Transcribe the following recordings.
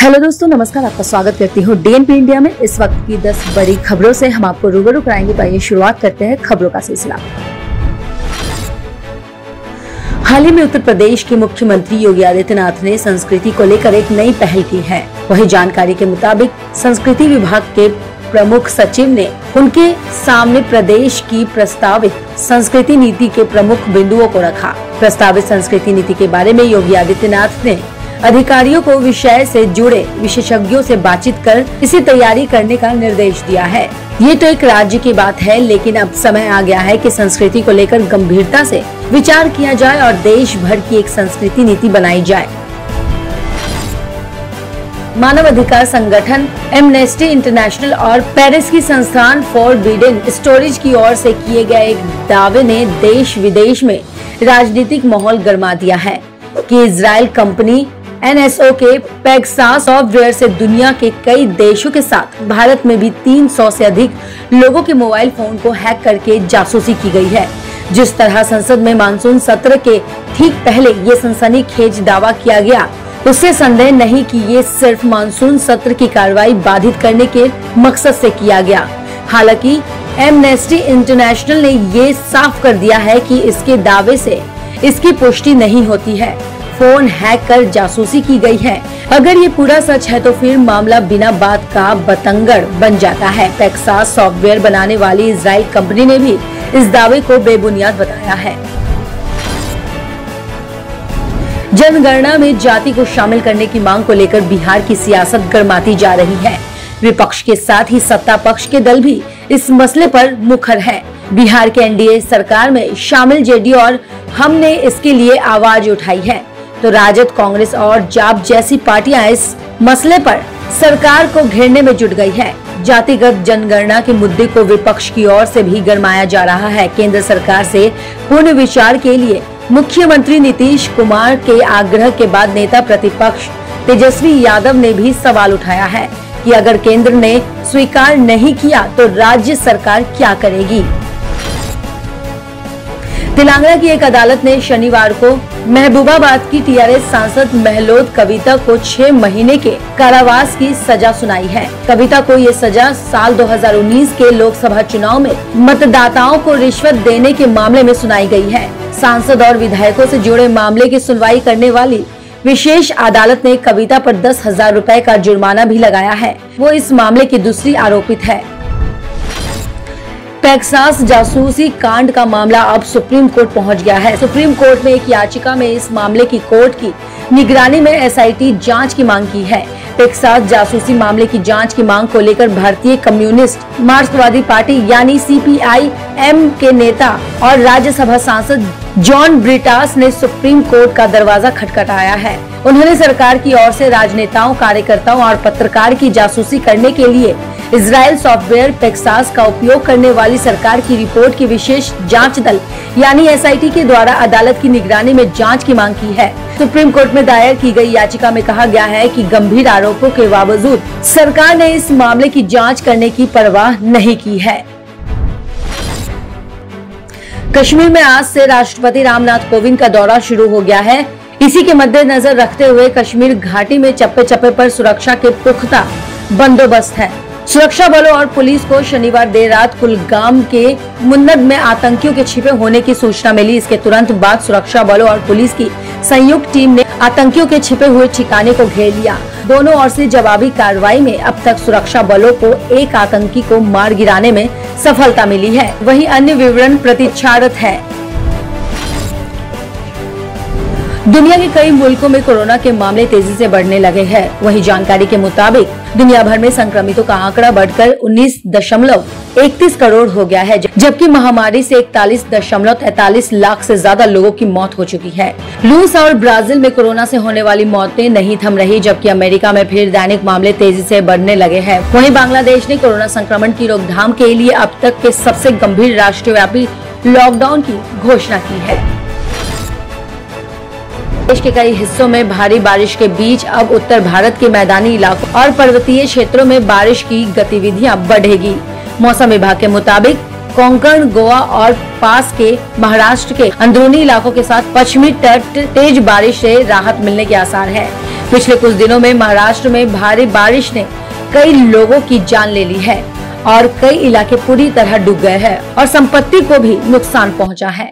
Hello दोस्तों, नमस्कार। आपका स्वागत करती हूँ डीएनपी इंडिया में। इस वक्त की 10 बड़ी खबरों से हम आपको रूबरू कराएंगे। तो आइए शुरुआत करते हैं खबरों का सिलसिला। हाल ही में उत्तर प्रदेश के मुख्यमंत्री योगी आदित्यनाथ ने संस्कृति को लेकर एक नई पहल की है। वही जानकारी के मुताबिक संस्कृति विभाग के प्रमुख सचिव ने उनके सामने प्रदेश की प्रस्तावित संस्कृति नीति के प्रमुख बिंदुओं को रखा। प्रस्तावित संस्कृति नीति के बारे में योगी आदित्यनाथ ने अधिकारियों को विषय से जुड़े विशेषज्ञों से बातचीत कर इसे तैयारी करने का निर्देश दिया है। ये तो एक राज्य की बात है, लेकिन अब समय आ गया है कि संस्कृति को लेकर गंभीरता से विचार किया जाए और देश भर की एक संस्कृति नीति बनाई जाए। मानव अधिकार संगठन एमनेस्टी इंटरनेशनल और पेरिस की संस्थान फॉरबिडन स्टोरेज की ओर से किए गए एक दावे ने देश विदेश में राजनीतिक माहौल गर्मा दिया है कि इजराइल कंपनी NSO के पेगासस सॉफ्टवेयर से दुनिया के कई देशों के साथ भारत में भी 300 से अधिक लोगों के मोबाइल फोन को हैक करके जासूसी की गई है। जिस तरह संसद में मानसून सत्र के ठीक पहले ये सनसनीखेज दावा किया गया, उससे संदेह नहीं कि ये सिर्फ मानसून सत्र की कार्रवाई बाधित करने के मकसद से किया गया। हालांकि एमनेस्टी इंटरनेशनल ने ये साफ कर दिया है कि इसके दावे से इसकी पुष्टि नहीं होती है। फोन हैक कर जासूसी की गई है। अगर ये पूरा सच है तो फिर मामला बिना बात का बतंगड़ बन जाता है। पेगासस सॉफ्टवेयर बनाने वाली इजराइल कंपनी ने भी इस दावे को बेबुनियाद बताया है। जनगणना में जाति को शामिल करने की मांग को लेकर बिहार की सियासत गर्माती जा रही है। विपक्ष के साथ ही सत्ता पक्ष के दल भी इस मसले पर मुखर है। बिहार के एनडीए सरकार में शामिल जेडीयू और हमने इसके लिए आवाज उठाई है, तो राजद, कांग्रेस और जाप जैसी पार्टियां इस मसले पर सरकार को घेरने में जुट गई है। जातिगत जनगणना के मुद्दे को विपक्ष की ओर से भी गरमाया जा रहा है। केंद्र सरकार से पूर्ण विचार के लिए मुख्यमंत्री नीतीश कुमार के आग्रह के बाद नेता प्रतिपक्ष तेजस्वी यादव ने भी सवाल उठाया है कि अगर केंद्र ने स्वीकार नहीं किया तो राज्य सरकार क्या करेगी। तेलंगाना की एक अदालत ने शनिवार को महबूबाबाद की टीआरएस सांसद महलोद कविता को 6 महीने के कारावास की सजा सुनाई है। कविता को ये सजा साल 2019 के लोकसभा चुनाव में मतदाताओं को रिश्वत देने के मामले में सुनाई गई है। सांसद और विधायकों से जुड़े मामले की सुनवाई करने वाली विशेष अदालत ने कविता पर 10,000 रुपए का जुर्माना भी लगाया है। वो इस मामले की दूसरी आरोपित है। पेगासस जासूसी कांड का मामला अब सुप्रीम कोर्ट पहुंच गया है। सुप्रीम कोर्ट ने एक याचिका में इस मामले की कोर्ट की निगरानी में एसआईटी जांच की मांग की है। पेगासस जासूसी मामले की जांच की मांग को लेकर भारतीय कम्युनिस्ट मार्क्सवादी पार्टी यानी CPIM के नेता और राज्यसभा सांसद जॉन ब्रिटास ने सुप्रीम कोर्ट का दरवाजा खटखटाया है। उन्होंने सरकार की ओर से राजनेताओं, कार्यकर्ताओं और पत्रकार की जासूसी करने के लिए इजराइल सॉफ्टवेयर पेगासस का उपयोग करने वाली सरकार की रिपोर्ट की विशेष जांच दल यानी एसआईटी के द्वारा अदालत की निगरानी में जांच की मांग की है। सुप्रीम कोर्ट में दायर की गई याचिका में कहा गया है कि गंभीर आरोपों के बावजूद सरकार ने इस मामले की जांच करने की परवाह नहीं की है। कश्मीर में आज से राष्ट्रपति रामनाथ कोविंद का दौरा शुरू हो गया है। इसी के मद्देनजर रखते हुए कश्मीर घाटी में चप्पे चप्पे पर सुरक्षा के पुख्ता बंदोबस्त है। सुरक्षा बलों और पुलिस को शनिवार देर रात कुलगाम के मुन्नद में आतंकियों के छिपे होने की सूचना मिली। इसके तुरंत बाद सुरक्षा बलों और पुलिस की संयुक्त टीम ने आतंकियों के छिपे हुए ठिकाने को घेर लिया। दोनों ओर से जवाबी कार्रवाई में अब तक सुरक्षा बलों को एक आतंकी को मार गिराने में सफलता मिली है। वहीं अन्य विवरण प्रतीक्षारत है। दुनिया के कई मुल्कों में कोरोना के मामले तेजी से बढ़ने लगे हैं। वहीं जानकारी के मुताबिक दुनिया भर में संक्रमितों का आंकड़ा बढ़कर 19.31 करोड़ हो गया है, जबकि महामारी से 41.43 लाख से ज्यादा लोगों की मौत हो चुकी है। रूस और ब्राजील में कोरोना से होने वाली मौतें नहीं थम रही, जबकि अमेरिका में फिर दैनिक मामले तेजी से बढ़ने लगे हैं। वहीं बांग्लादेश ने कोरोना संक्रमण की रोकथाम के लिए अब तक के सबसे गंभीर राष्ट्रव्यापी लॉकडाउन की घोषणा की है। देश के कई हिस्सों में भारी बारिश के बीच अब उत्तर भारत के मैदानी इलाकों और पर्वतीय क्षेत्रों में बारिश की गतिविधियां बढ़ेगी। मौसम विभाग के मुताबिक कोंकण, गोवा और पास के महाराष्ट्र के अंदरूनी इलाकों के साथ पश्चिमी तट तेज बारिश से राहत मिलने के आसार है। पिछले कुछ दिनों में महाराष्ट्र में भारी बारिश ने कई लोगों की जान ले ली है और कई इलाके पूरी तरह डूब गए हैं और संपत्ति को भी नुकसान पहुंचा है।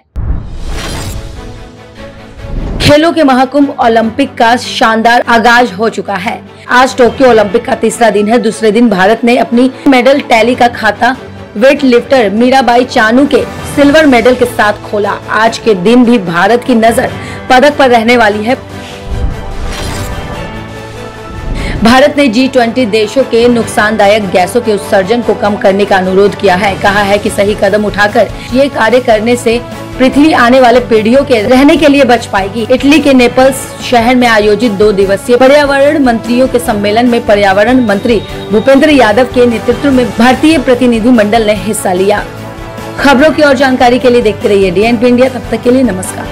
खेलों के महाकुंभ ओलंपिक का शानदार आगाज हो चुका है। आज टोक्यो ओलंपिक का तीसरा दिन है। दूसरे दिन भारत ने अपनी मेडल टैली का खाता वेट लिफ्टर मीराबाई चानू के सिल्वर मेडल के साथ खोला। आज के दिन भी भारत की नजर पदक पर रहने वाली है। भारत ने G20 देशों के नुकसानदायक गैसों के उत्सर्जन को कम करने का अनुरोध किया है। कहा है कि सही कदम उठाकर ये कार्य करने से पृथ्वी आने वाले पीढ़ियों के रहने के लिए बच पाएगी। इटली के नेपल्स शहर में आयोजित 2 दिवसीय पर्यावरण मंत्रियों के सम्मेलन में पर्यावरण मंत्री भूपेंद्र यादव के नेतृत्व में भारतीय प्रतिनिधि मंडल ने हिस्सा लिया। खबरों की और जानकारी के लिए देखते रहिए DNP इंडिया। तब तक के लिए नमस्कार।